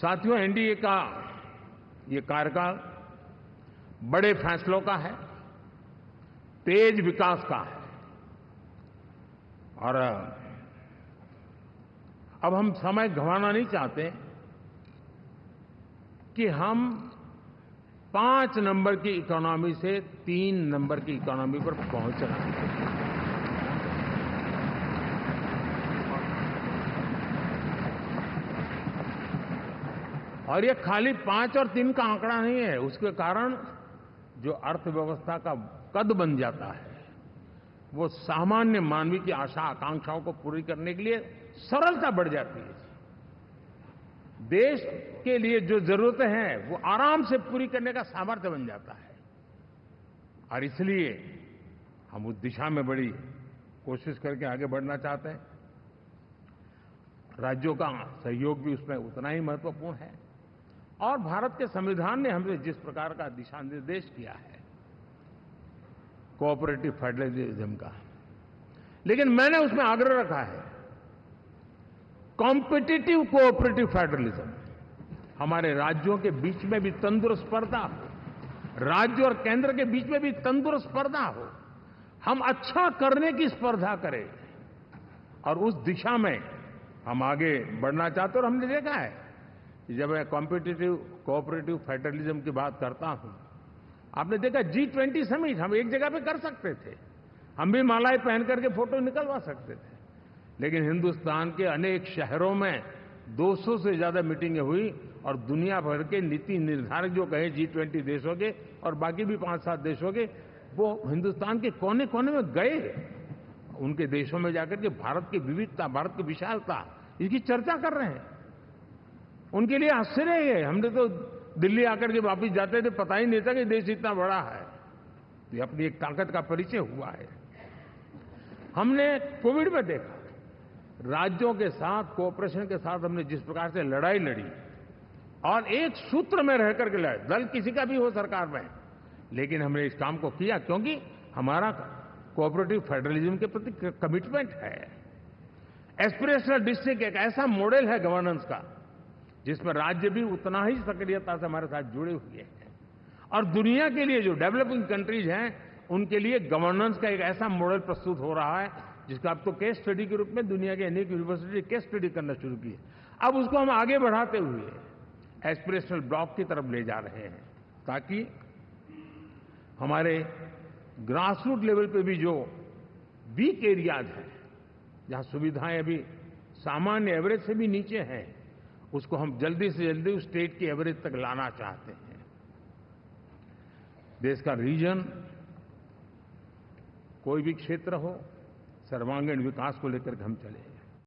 साथियों, एनडीए का ये कार्यकाल बड़े फैसलों का है, तेज विकास का है। और अब हम समय गंवाना नहीं चाहते कि हम 5 नंबर की इकोनॉमी से 3 नंबर की इकोनॉमी पर पहुंचना है। और ये खाली 5 और 3 का आंकड़ा नहीं है। उसके कारण जो अर्थव्यवस्था का कद बन जाता है, वो सामान्य मानवी की आशा आकांक्षाओं को पूरी करने के लिए सरलता बढ़ जाती है। देश के लिए जो जरूरतें हैं वो आराम से पूरी करने का सामर्थ्य बन जाता है। और इसलिए हम उस दिशा में बड़ी कोशिश करके आगे बढ़ना चाहते हैं। राज्यों का सहयोग भी उसमें उतना ही महत्वपूर्ण है। और भारत के संविधान ने हमसे जिस प्रकार का दिशा निर्देश किया है कोऑपरेटिव फेडरलिज्म का, लेकिन मैंने उसमें आग्रह रखा है कॉम्पिटिटिव कोऑपरेटिव फेडरलिज्म। हमारे राज्यों के बीच में भी तंदुरुस्त स्पर्धा हो, राज्य और केंद्र के बीच में भी तंदुरुस्त स्पर्धा हो, हम अच्छा करने की स्पर्धा करें। और उस दिशा में हम आगे बढ़ना चाहते हैं। और हमने देखा है कि जब मैं कॉम्पिटिटिव कोऑपरेटिव फेडरलिज्म की बात करता हूं, आपने देखा G20 समिट हम एक जगह पे कर सकते थे, हम भी मालाएं पहन करके फोटो निकलवा सकते थे, लेकिन हिंदुस्तान के अनेक शहरों में 200 से ज्यादा मीटिंगें हुई और दुनिया भर के नीति निर्धारक जो कहे G20 देशों के और बाकी भी 5-7 देशों के, वो हिंदुस्तान के कोने कोने में गए। उनके देशों में जाकर के भारत की विविधता, भारत की विशालता, इसकी चर्चा कर रहे हैं। उनके लिए आश्चर्य है। हमने तो दिल्ली आकर के वापिस जाते थे, पता ही नहीं था कि देश इतना बड़ा है। ये अपनी एक ताकत का परिचय हुआ है। हमने कोविड में देखा, राज्यों के साथ कोऑपरेशन के साथ हमने जिस प्रकार से लड़ाई लड़ी और एक सूत्र में रह करके लड़े, दल किसी का भी हो सरकार में, लेकिन हमने इस काम को किया क्योंकि हमारा कोऑपरेटिव फेडरलिज्म के प्रति कमिटमेंट है। एस्पिरेशनल डिस्ट्रिक्ट एक ऐसा मॉडल है गवर्नेंस का जिसमें राज्य भी उतना ही सक्रियता से हमारे साथ जुड़े हुए हैं। और दुनिया के लिए जो डेवलपिंग कंट्रीज हैं, उनके लिए गवर्नेंस का एक ऐसा मॉडल प्रस्तुत हो रहा है जिसका अब तो केस स्टडी के रूप में दुनिया के अनेक यूनिवर्सिटी केस स्टडी करना शुरू की है। अब उसको हम आगे बढ़ाते हुए एस्पिरेशनल ब्लॉक की तरफ ले जा रहे हैं, ताकि हमारे ग्रासरूट लेवल पे भी जो वीक एरियाज हैं, जहां सुविधाएं अभी सामान्य एवरेज से भी नीचे हैं, उसको हम जल्दी से जल्दी उस स्टेट की एवरेज तक लाना चाहते हैं। देश का रीजन, कोई भी क्षेत्र हो, सर्वांगीण विकास को लेकर के हम चले।